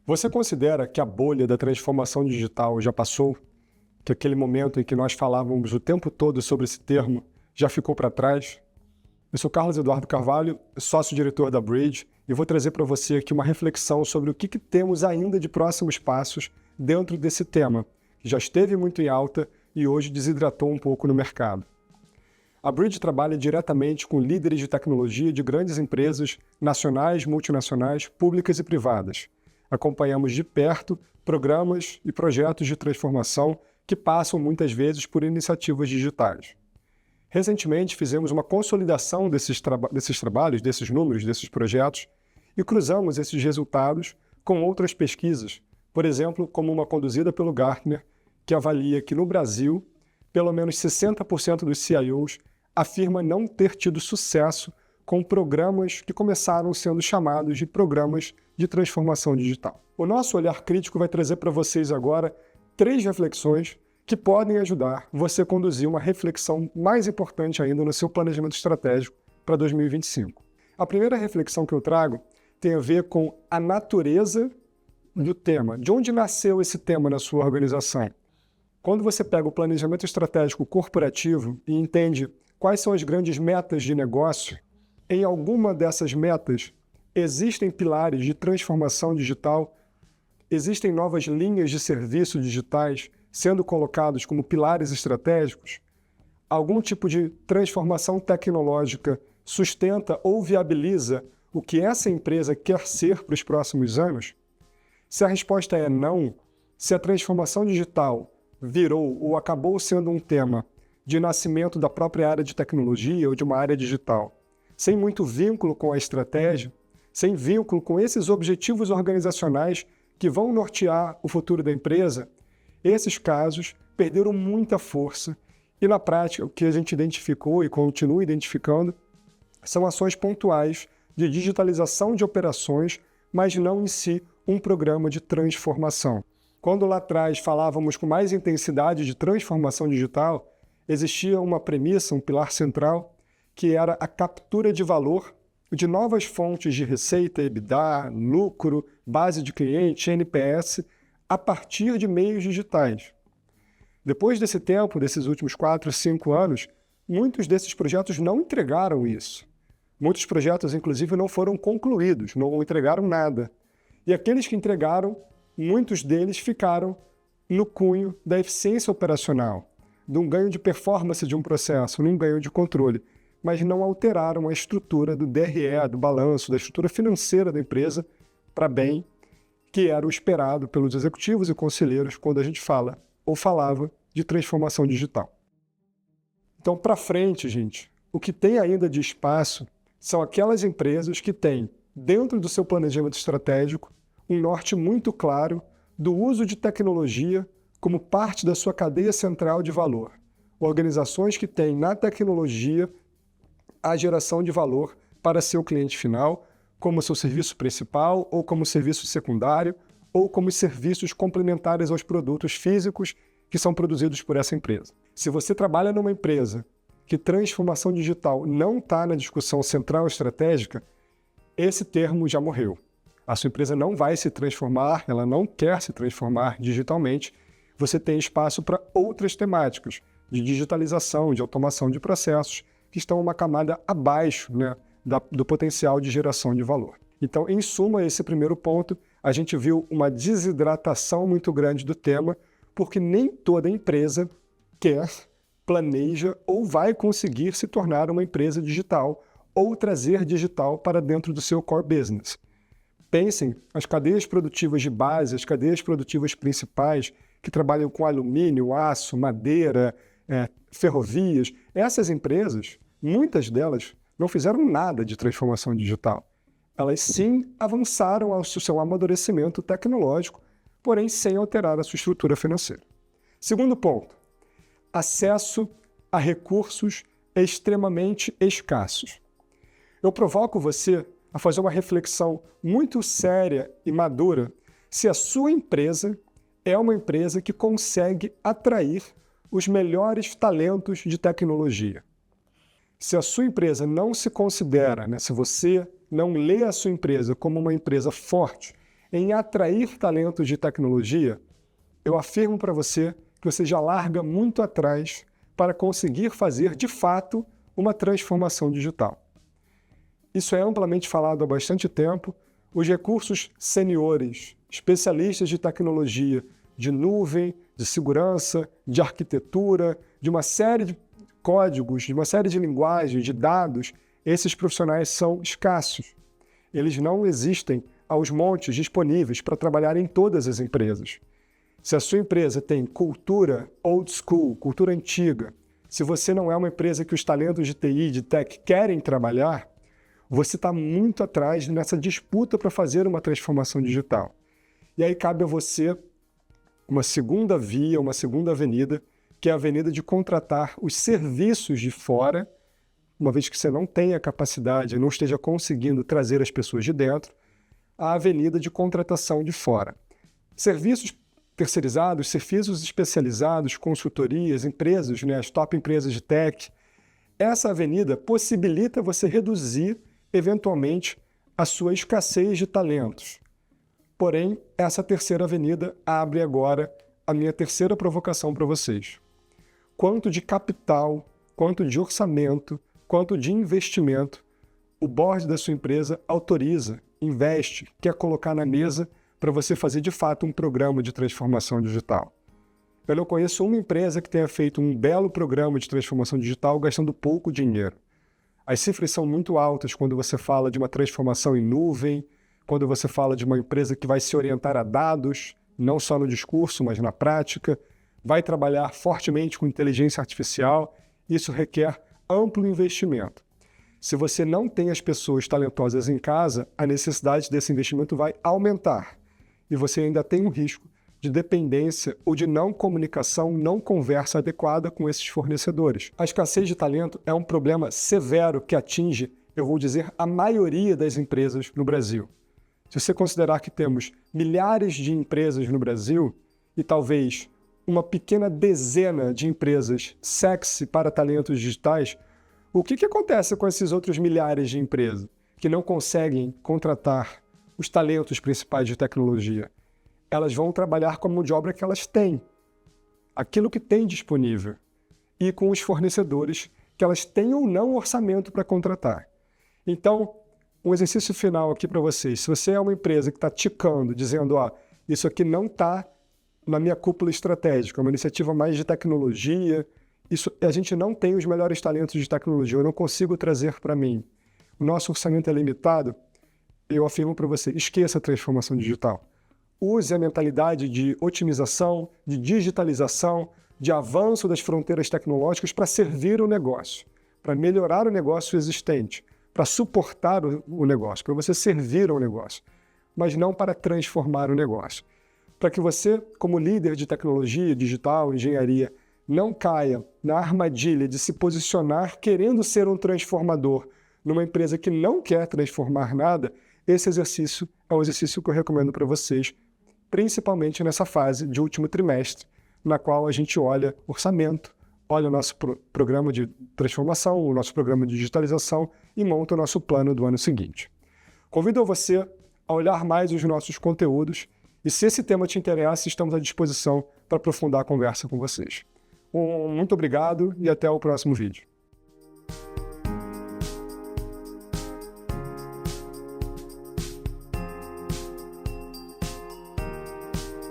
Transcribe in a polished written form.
Você considera que a bolha da transformação digital já passou? Que aquele momento em que nós falávamos o tempo todo sobre esse termo já ficou para trás? Eu sou Carlos Eduardo Carvalho, sócio-diretor da Bridge, e vou trazer para você aqui uma reflexão sobre o que temos ainda de próximos passos dentro desse tema, que já esteve muito em alta e hoje desidratou um pouco no mercado. A Bridge trabalha diretamente com líderes de tecnologia de grandes empresas nacionais, multinacionais, públicas e privadas. Acompanhamos de perto programas e projetos de transformação que passam muitas vezes por iniciativas digitais. Recentemente fizemos uma consolidação desses trabalhos, desses números, desses projetos e cruzamos esses resultados com outras pesquisas, por exemplo, como uma conduzida pelo Gartner, que avalia que no Brasil, pelo menos 60% dos CIOs afirma não ter tido sucesso com programas que começaram sendo chamados de programas de transformação digital. O nosso olhar crítico vai trazer para vocês agora 3 reflexões que podem ajudar você a conduzir uma reflexão mais importante ainda no seu planejamento estratégico para 2025. A primeira reflexão que eu trago tem a ver com a natureza do tema. De onde nasceu esse tema na sua organização? Quando você pega o planejamento estratégico corporativo e entende quais são as grandes metas de negócio, em alguma dessas metas existem pilares de transformação digital, existem novas linhas de serviço digitais sendo colocados como pilares estratégicos, algum tipo de transformação tecnológica sustenta ou viabiliza o que essa empresa quer ser para os próximos anos? Se a resposta é não, se a transformação digital virou ou acabou sendo um tema de nascimento da própria área de tecnologia ou de uma área digital, sem muito vínculo com a estratégia, sem vínculo com esses objetivos organizacionais que vão nortear o futuro da empresa, esses casos perderam muita força e, na prática, o que a gente identificou e continua identificando são ações pontuais de digitalização de operações, mas não em si um programa de transformação. Quando lá atrás falávamos com mais intensidade de transformação digital, existia uma premissa, um pilar central, que era a captura de valor de novas fontes de receita, EBITDA, lucro, base de cliente, NPS, a partir de meios digitais. Depois desse tempo, desses últimos 4, 5 anos, muitos desses projetos não entregaram isso. Muitos projetos, inclusive, não foram concluídos, não entregaram nada. E aqueles que entregaram, muitos deles ficaram no cunho da eficiência operacional, de um ganho de performance de um processo, num ganho de controle, mas não alteraram a estrutura do DRE, do balanço, da estrutura financeira da empresa para bem, que era o esperado pelos executivos e conselheiros quando a gente fala ou falava de transformação digital. Então, para frente, gente, o que tem ainda de espaço são aquelas empresas que têm, dentro do seu planejamento estratégico, um norte muito claro do uso de tecnologia como parte da sua cadeia central de valor. Organizações que têm na tecnologia a geração de valor para seu cliente final, como seu serviço principal, ou como serviço secundário, ou como serviços complementares aos produtos físicos que são produzidos por essa empresa. Se você trabalha numa empresa que transformação digital não está na discussão central estratégica, esse termo já morreu. A sua empresa não vai se transformar, ela não quer se transformar digitalmente. Você tem espaço para outras temáticas de digitalização, de automação de processos, que estão uma camada abaixo, né, do potencial de geração de valor. Então, em suma, esse primeiro ponto, a gente viu uma desidratação muito grande do tema, porque nem toda empresa quer, planeja ou vai conseguir se tornar uma empresa digital ou trazer digital para dentro do seu core business. Pensem, as cadeias produtivas de base, as cadeias produtivas principais que trabalham com alumínio, aço, madeira, ferrovias, essas empresas, muitas delas, não fizeram nada de transformação digital. Elas sim avançaram ao seu amadurecimento tecnológico, porém sem alterar a sua estrutura financeira. Segundo ponto, acesso a recursos extremamente escassos. Eu provoco você a fazer uma reflexão muito séria e madura se a sua empresa é uma empresa que consegue atrair os melhores talentos de tecnologia. Se a sua empresa não se considera, se você não lê a sua empresa como uma empresa forte, em atrair talentos de tecnologia, eu afirmo para você que você já larga muito atrás para conseguir fazer, de fato, uma transformação digital. Isso é amplamente falado há bastante tempo. Os recursos seniores, especialistas de tecnologia, de nuvem, de segurança, de arquitetura, de uma série de códigos, de uma série de linguagens, de dados, esses profissionais são escassos. Eles não existem aos montes disponíveis para trabalhar em todas as empresas. Se a sua empresa tem cultura old school, cultura antiga, se você não é uma empresa que os talentos de TI, de tech querem trabalhar, você está muito atrás nessa disputa para fazer uma transformação digital. E aí cabe a você uma segunda via, uma segunda avenida, que é a avenida de contratar os serviços de fora, uma vez que você não tenha capacidade, não esteja conseguindo trazer as pessoas de dentro, a avenida de contratação de fora. Serviços terceirizados, serviços especializados, consultorias, empresas, as top empresas de tech. Essa avenida possibilita você reduzir, eventualmente, a sua escassez de talentos. Porém, essa terceira avenida abre agora a minha terceira provocação para vocês. Quanto de capital, quanto de orçamento, quanto de investimento o board da sua empresa autoriza, investe, quer colocar na mesa para você fazer de fato um programa de transformação digital. Eu não conheço uma empresa que tenha feito um belo programa de transformação digital gastando pouco dinheiro. As cifras são muito altas quando você fala de uma transformação em nuvem, quando você fala de uma empresa que vai se orientar a dados, não só no discurso, mas na prática, vai trabalhar fortemente com inteligência artificial. Isso requer amplo investimento. Se você não tem as pessoas talentosas em casa, a necessidade desse investimento vai aumentar. E você ainda tem um risco de dependência ou de não comunicação, não conversa adequada com esses fornecedores. A escassez de talento é um problema severo que atinge, eu vou dizer, a maioria das empresas no Brasil. Se você considerar que temos milhares de empresas no Brasil e talvez uma pequena dezena de empresas sexy para talentos digitais, o que acontece com esses outros milhares de empresas que não conseguem contratar os talentos principais de tecnologia? Elas vão trabalhar com a mão de obra que elas têm, aquilo que têm disponível, e com os fornecedores que elas têm ou não orçamento para contratar. Então, um exercício final aqui para vocês. Se você é uma empresa que está ticando, dizendo, isso aqui não está na minha cúpula estratégica, é uma iniciativa mais de tecnologia, a gente não tem os melhores talentos de tecnologia, eu não consigo trazer para mim. O nosso orçamento é limitado, eu afirmo para você, esqueça a transformação digital. Use a mentalidade de otimização, de digitalização, de avanço das fronteiras tecnológicas para servir o negócio, para melhorar o negócio existente, para suportar o negócio, para você servir ao negócio, mas não para transformar o negócio. Para que você, como líder de tecnologia, digital, engenharia, não caia na armadilha de se posicionar querendo ser um transformador numa empresa que não quer transformar nada, esse exercício é um exercício que eu recomendo para vocês, principalmente nessa fase de último trimestre, na qual a gente olha orçamento, olha o nosso programa de transformação, o nosso programa de digitalização e monta o nosso plano do ano seguinte. Convido você a olhar mais os nossos conteúdos e, se esse tema te interessa, estamos à disposição para aprofundar a conversa com vocês. Muito obrigado e até o próximo vídeo.